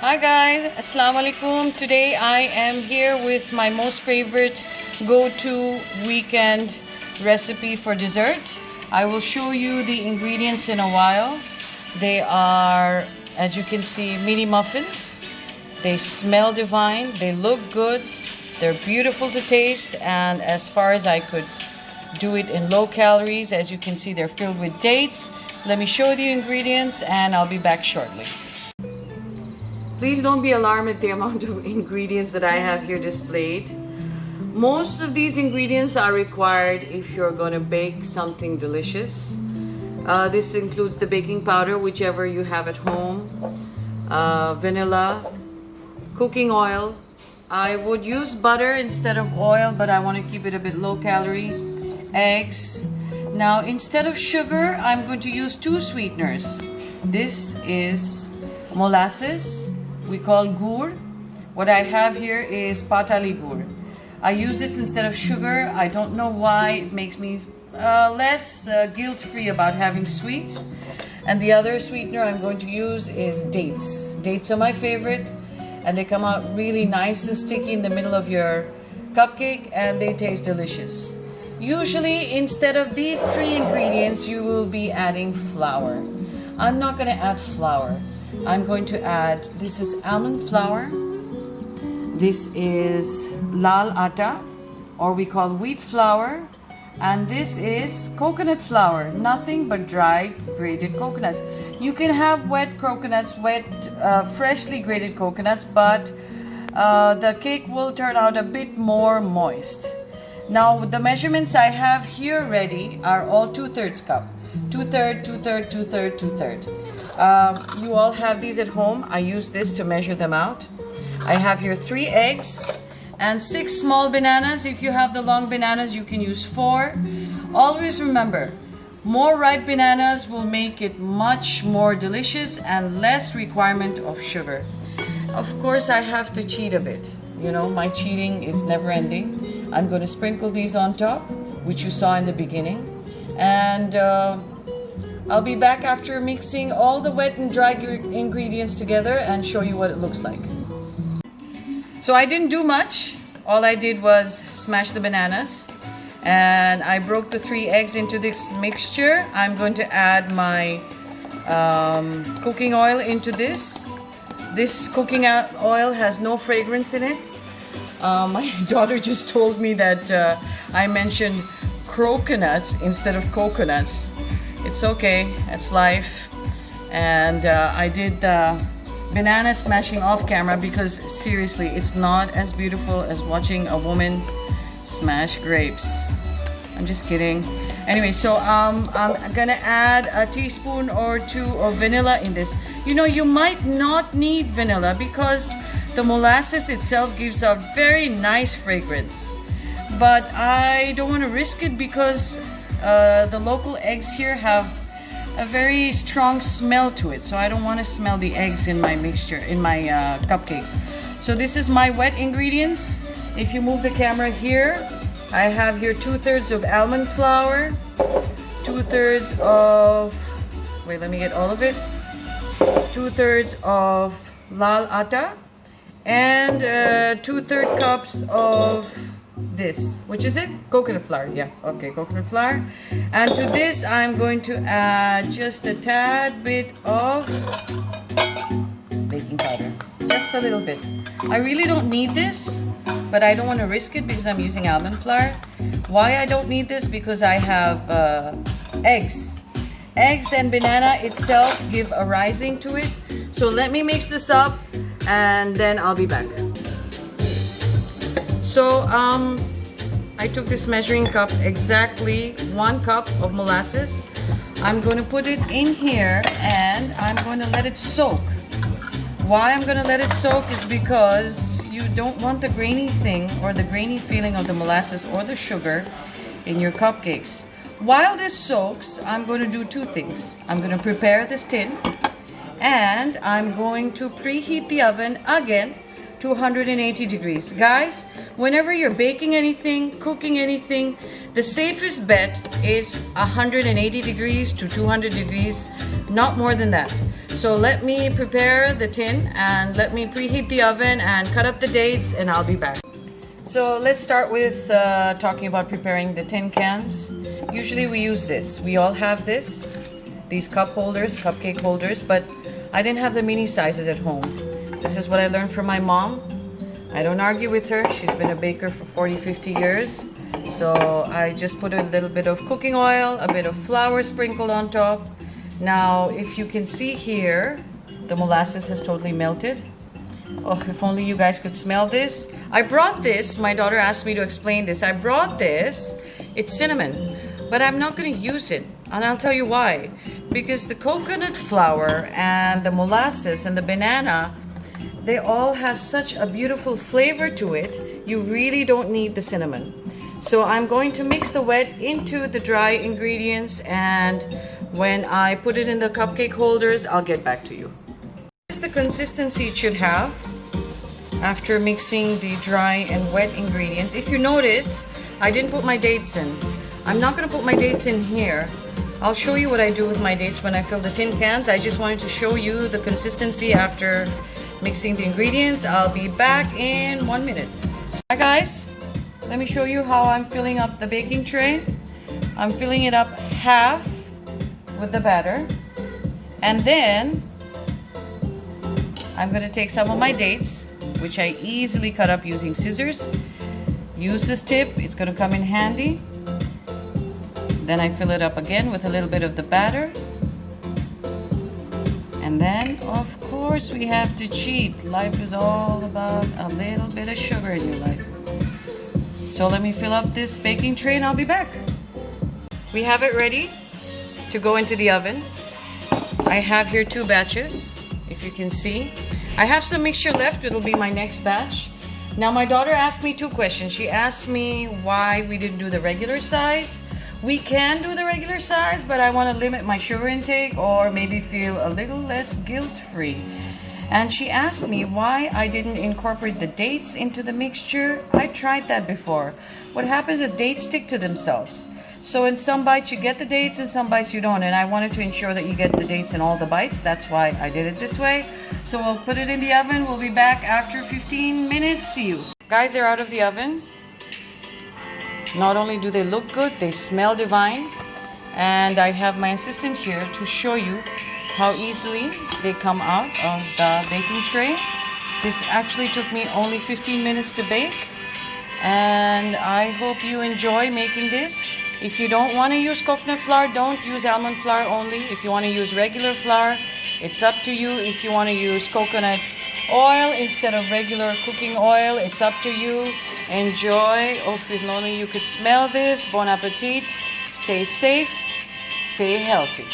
Hi guys, Assalamu alaikum. Today I am here with my most favorite go-to weekend recipe for dessert. I will show you the ingredients in a while. They are, as you can see, mini muffins. They smell divine, they look good, they're beautiful to taste, and as far as I could do it in low calories, as you can see, they're filled with dates. Let me show you the ingredients and I'll be back shortly. Please don't be alarmed at the amount of ingredients that I have here displayed. Most of these ingredients are required if you're going to bake something delicious. This includes the baking powder, whichever you have at home, vanilla, cooking oil. I would use butter instead of oil, but I want to keep it a bit low calorie. Eggs. Now, instead of sugar, I'm going to use two sweeteners. This is molasses. We call gur. What I have here is patali gur. I use this instead of sugar. I don't know why. It makes me less guilt-free about having sweets. And the other sweetener I'm going to use is dates. Dates are my favorite, and they come out really nice and sticky in the middle of your cupcake, and they taste delicious. Usually, instead of these three ingredients, you will be adding flour. I'm not going to add flour. I'm going to add, this is almond flour, this is lal atta, or we call wheat flour, and this is coconut flour, nothing but dried grated coconuts. You can have wet coconuts, freshly grated coconuts, but the cake will turn out a bit more moist. Now the measurements I have here ready are all 2/3 cup. 2/3, 2/3, 2/3, 2/3. You all have these at home. I use this to measure them out. I have here 3 eggs and 6 small bananas. If you have the long bananas, you can use 4. Always remember, more ripe bananas will make it much more delicious and less requirement of sugar. Of course, I have to cheat a bit. You know, my cheating is never ending. I'm going to sprinkle these on top, which you saw in the beginning. And I'll be back after mixing all the wet and dry ingredients together and show you what it looks like. So I didn't do much. All I did was smash the bananas, and I broke the 3 eggs into this mixture. I'm going to add my cooking oil into this. This cooking oil has no fragrance in it. My daughter just told me that I mentioned croconuts instead of coconuts. It's okay, it's life. And I did banana smashing off camera because seriously, it's not as beautiful as watching a woman smash grapes. I'm just kidding. Anyway, so I'm gonna add a teaspoon or 2 of vanilla in this. You know, you might not need vanilla because the molasses itself gives a very nice fragrance. But I don't want to risk it because the local eggs here have a very strong smell to it. So I don't want to smell the eggs in my mixture, in my cupcakes. So this is my wet ingredients. If you move the camera here, I have here 2/3 of almond flour, 2/3 of, wait, let me get all of it, 2/3 of lal atta, and 2/3 cups of this, which is it? Coconut flour. Yeah, okay, coconut flour. And to this, I'm going to add just a tad bit of baking powder, just a little bit. I really don't need this, but I don't want to risk it because I'm using almond flour. Why I don't need this? Because I have eggs. Eggs and banana itself give a rising to it. So let me mix this up and then I'll be back. So I took this measuring cup, exactly 1 cup of molasses. I'm going to put it in here and I'm going to let it soak. Why I'm going to let it soak is because you don't want the grainy thing or the grainy feeling of the molasses or the sugar in your cupcakes. While this soaks, I'm going to do 2 things. I'm going to prepare this tin, and I'm going to preheat the oven again to 180 degrees. Guys, whenever you're baking anything, cooking anything, the safest bet is 180 degrees to 200 degrees, not more than that. So let me prepare the tin and let me preheat the oven and cut up the dates, and I'll be back. So let's start with talking about preparing the tin cans. Usually we use this. We all have this, these cup holders, cupcake holders, but I didn't have the mini sizes at home. This is what I learned from my mom. I don't argue with her. She's been a baker for 40, 50 years. So I just put a little bit of cooking oil, a bit of flour sprinkled on top. Now, if you can see here, the molasses has totally melted. Oh, if only you guys could smell this. I brought this. My daughter asked me to explain this. I brought this. It's cinnamon, but I'm not going to use it. And I'll tell you why. Because the coconut flour and the molasses and the banana, they all have such a beautiful flavor to it. You really don't need the cinnamon. So I'm going to mix the wet into the dry ingredients, and when I put it in the cupcake holders, I'll get back to you. This is the consistency it should have after mixing the dry and wet ingredients. If you notice, I didn't put my dates in. I'm not going to put my dates in here. I'll show you what I do with my dates when I fill the tin cans. I just wanted to show you the consistency after mixing the ingredients. I'll be back in 1 minute. Hi guys, let me show you how I'm filling up the baking tray. I'm filling it up half with the batter, and then I'm going to take some of my dates, which I easily cut up using scissors. Use this tip, it's going to come in handy. Then I fill it up again with a little bit of the batter. And then, of course, we have to cheat. Life is all about a little bit of sugar in your life. So let me fill up this baking tray and I'll be back. We have it ready to go into the oven. I have here 2 batches, if you can see. I have some mixture left. It'll be my next batch. Now, my daughter asked me 2 questions. She asked me why we didn't do the regular size. We can do the regular size, but I want to limit my sugar intake or maybe feel a little less guilt-free. And she asked me why I didn't incorporate the dates into the mixture. I tried that before. What happens is dates stick to themselves. So in some bites you get the dates, in some bites you don't. And I wanted to ensure that you get the dates in all the bites. That's why I did it this way. So we'll put it in the oven. We'll be back after 15 minutes. See you. Guys, they're out of the oven. Not only do they look good, they smell divine. And I have my assistant here to show you how easily they come out of the baking tray. This actually took me only 15 minutes to bake. And I hope you enjoy making this. If you don't want to use coconut flour, don't use almond flour only. If you want to use regular flour, it's up to you. If you want to use coconut oil instead of regular cooking oil, it's up to you. Enjoy. Oh, if only you could smell this. Bon appetit. Stay safe. Stay healthy.